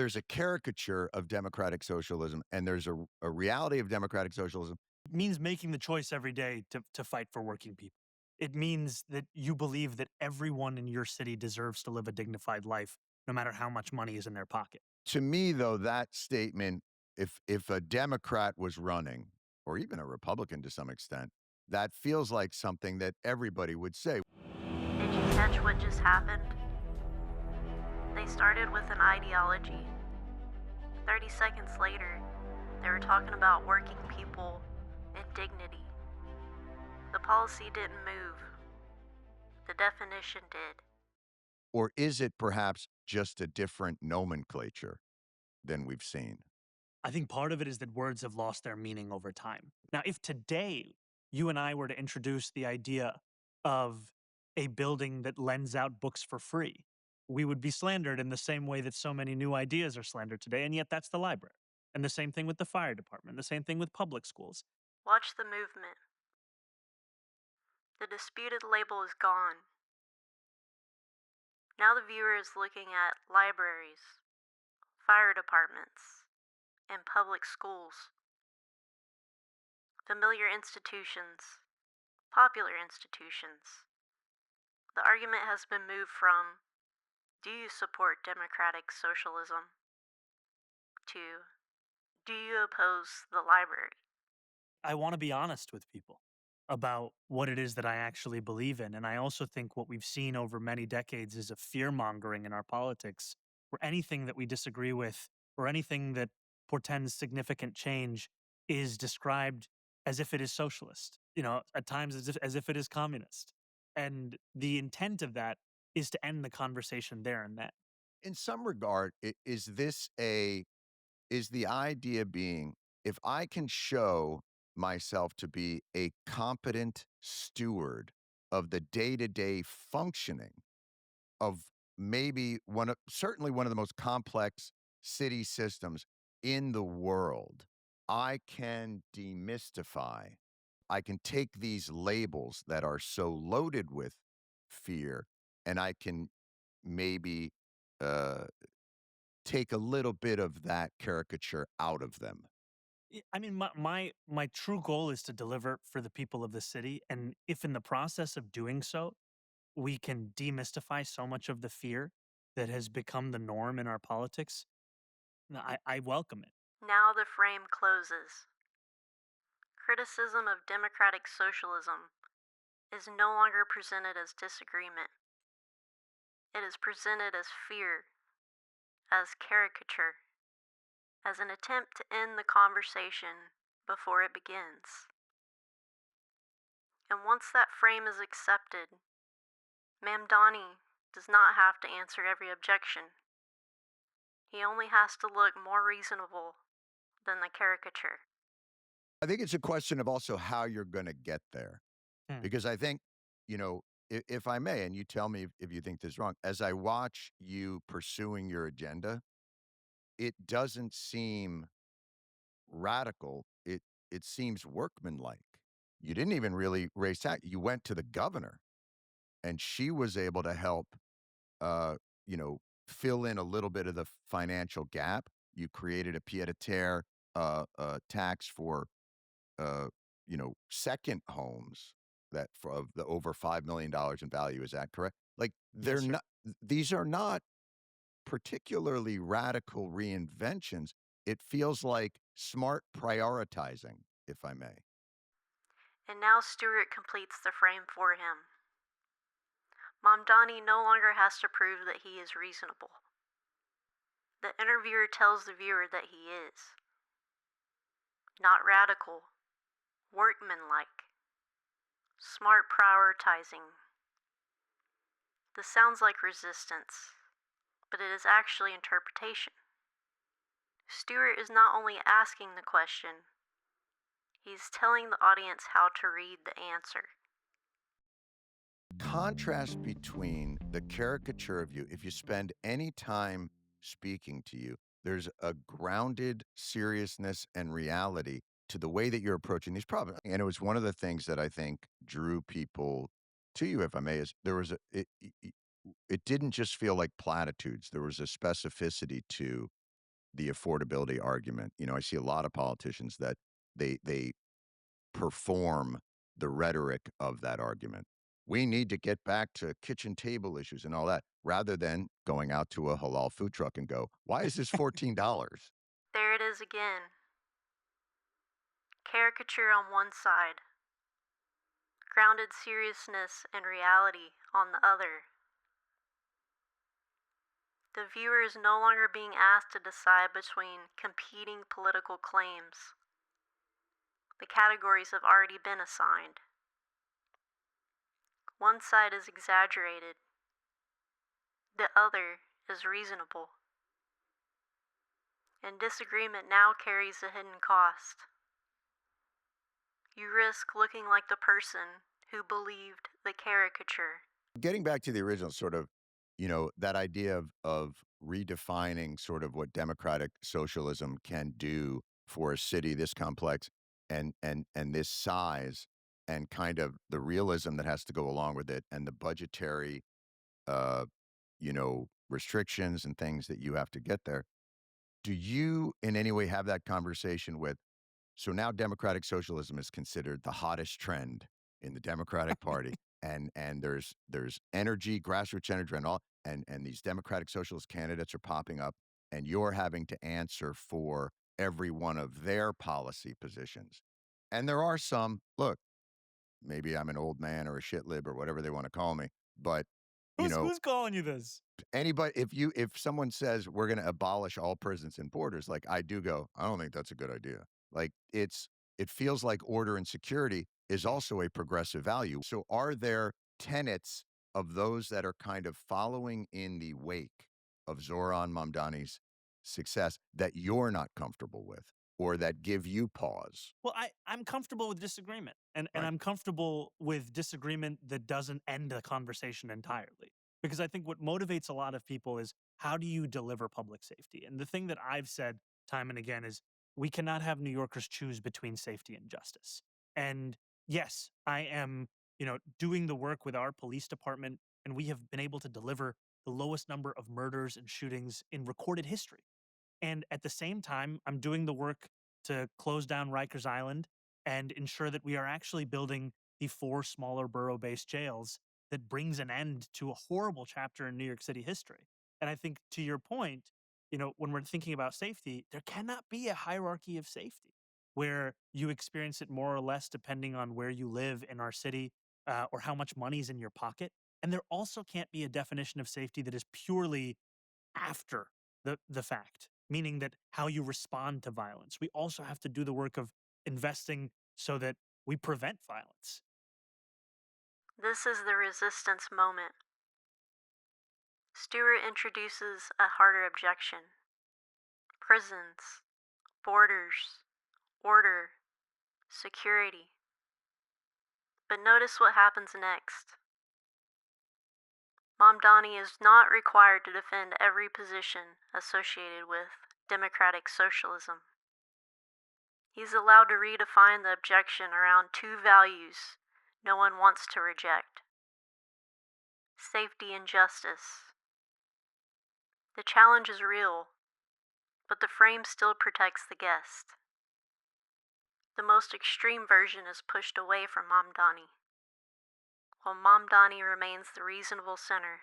There's a caricature of democratic socialism, and there's a reality of democratic socialism. It means making the choice every day to fight for working people. It means that you believe that everyone in your city deserves to live a dignified life, no matter how much money is in their pocket. To me, though, that statement, if a Democrat was running, or even a Republican to some extent, that feels like something that everybody would say. Did you catch what just happened? They started with an ideology. 30 seconds later, they were talking about working people and dignity. The policy didn't move. The definition did. Or is it perhaps just a different nomenclature than we've seen? I think part of it is that words have lost their meaning over time. Now, if today you and I were to introduce the idea of a building that lends out books for free, we would be slandered in the same way that so many new ideas are slandered today. And yet, that's the library. And the same thing with the fire department, the same thing with public schools. Watch the movement. The disputed label is gone. Now the viewer is looking at libraries, fire departments, and public schools. Familiar institutions, popular institutions. The argument has been moved from, do you support democratic socialism, to, do you oppose the library? I want to be honest with people about what it is that I actually believe in. And I also think what we've seen over many decades is a fear mongering in our politics where anything that we disagree with or anything that portends significant change is described as if it is socialist, at times as if it is communist. And the intent of that is to end the conversation there and then. In some regard, is the idea being, if I can show myself to be a competent steward of the day-to-day functioning of maybe certainly one of the most complex city systems in the world, I can demystify. I can take these labels that are so loaded with fear, and I can maybe uh, take a little bit of that caricature out of them. I mean, my true goal is to deliver for the people of the city, and if in the process of doing so, we can demystify so much of the fear that has become the norm in our politics, I welcome it. Now the frame closes. Criticism of democratic socialism is no longer presented as disagreement. It is presented as fear, as caricature, as an attempt to end the conversation before it begins. And once that frame is accepted, Mamdani does not have to answer every objection. He only has to look more reasonable than the caricature. I think it's a question of also how you're going to get there. Hmm. Because I think, if I may, and you tell me if you think this is wrong, as I watch you pursuing your agenda, it doesn't seem radical. It seems workmanlike. You didn't even really raise tax. You went to the governor, and she was able to help, uh, you know, fill in a little bit of the financial gap. You created a pied-à-terre tax for second homes that for of the over $5 million in value. Is that correct? Like they're Yes, sir. not. These are not particularly radical reinventions. It feels like smart prioritizing, if I may. And now Stewart completes the frame for him. Mamdani no longer has to prove that he is reasonable. The interviewer tells the viewer that he is. Not radical, workmanlike, smart prioritizing. This sounds like resistance, but it is actually interpretation. Stewart is not only asking the question, he's telling the audience how to read the answer. Contrast between the caricature of you, if you spend any time speaking to you, there's a grounded seriousness and reality to the way that you're approaching these problems. And it was one of the things that I think drew people to you, if I may, is there was it didn't just feel like platitudes. There was a specificity to the affordability argument. You know, I see a lot of politicians that they perform the rhetoric of that argument. We need to get back to kitchen table issues and all that, rather than going out to a halal food truck and go, why is this $14? There it is again. Caricature on one side, grounded seriousness and reality on the other. The viewer is no longer being asked to decide between competing political claims. The categories have already been assigned. One side is exaggerated, the other is reasonable. And disagreement now carries a hidden cost. You risk looking like the person who believed the caricature. Getting back to the original sort of, that idea of redefining sort of what democratic socialism can do for a city this complex and this size, and kind of the realism that has to go along with it, and the budgetary uh restrictions and things that you have to get there. Do you in any way have that conversation with, so now democratic socialism is considered the hottest trend in the Democratic Party, and there's energy, grassroots energy, and all, and these democratic socialist candidates are popping up, and you're having to answer for every one of their policy positions. And there are some, look, maybe I'm an old man or a shit lib or whatever they want to call me, but you know, Who's calling you this? anybody, if someone says we're going to abolish all prisons and borders, like, I do go, I don't think that's a good idea. Like, it feels like order and security is also a progressive value. So are there tenets of those that are kind of following in the wake of Zohran Mamdani's success that you're not comfortable with, or that give you pause? Well, I'm comfortable with disagreement, and Right. I'm comfortable with disagreement that doesn't end the conversation entirely. Because I think what motivates a lot of people is, how do you deliver public safety? And the thing that I've said time and again is, we cannot have New Yorkers choose between safety and justice. And yes, I am, doing the work with our police department, and we have been able to deliver the lowest number of murders and shootings in recorded history. And at the same time, I'm doing the work to close down Rikers Island and ensure that we are actually building the 4 smaller borough-based jails that brings an end to a horrible chapter in New York City history. And I think, to your point, when we're thinking about safety, there cannot be a hierarchy of safety where you experience it more or less depending on where you live in our city, or how much money's in your pocket. And there also can't be a definition of safety that is purely after the fact, meaning that how you respond to violence. We also have to do the work of investing so that we prevent violence. This is the resistance moment. Stewart introduces a harder objection: prisons, borders, order, security. But notice what happens next. Mamdani is not required to defend every position associated with democratic socialism. He's allowed to redefine the objection around 2 values no one wants to reject: safety and justice. The challenge is real, but the frame still protects the guest. The most extreme version is pushed away from Mamdani, while Mamdani remains the reasonable center.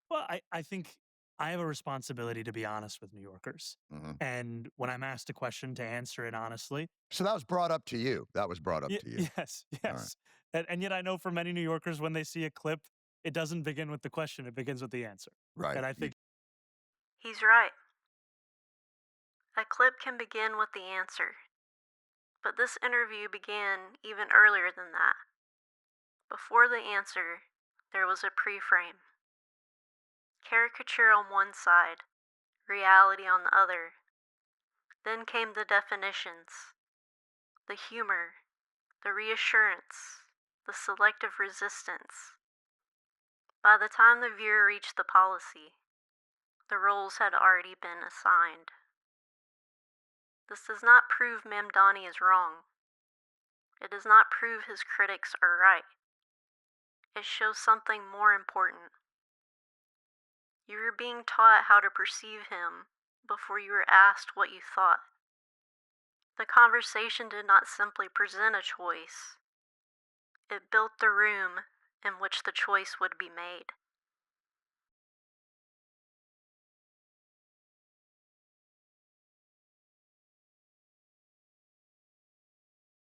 Well, I think I have a responsibility to be honest with New Yorkers. Mhm. And when I'm asked a question, to answer it honestly. So that was brought up to you. That was brought up to you. Yes, All right. yes. And yet I know for many New Yorkers, when they see a clip, it doesn't begin with the question, it begins with the answer. Right. And I think He's right. A clip can begin with the answer, but this interview began even earlier than that. Before the answer, there was a pre-frame. Caricature on one side, reality on the other. Then came the definitions, the humor, the reassurance, the selective resistance. By the time the viewer reached the policy, the roles had already been assigned. This does not prove Mamdani is wrong. It does not prove his critics are right. It shows something more important. You are being taught how to perceive him before you were asked what you thought. The conversation did not simply present a choice, it built the room in which the choice would be made.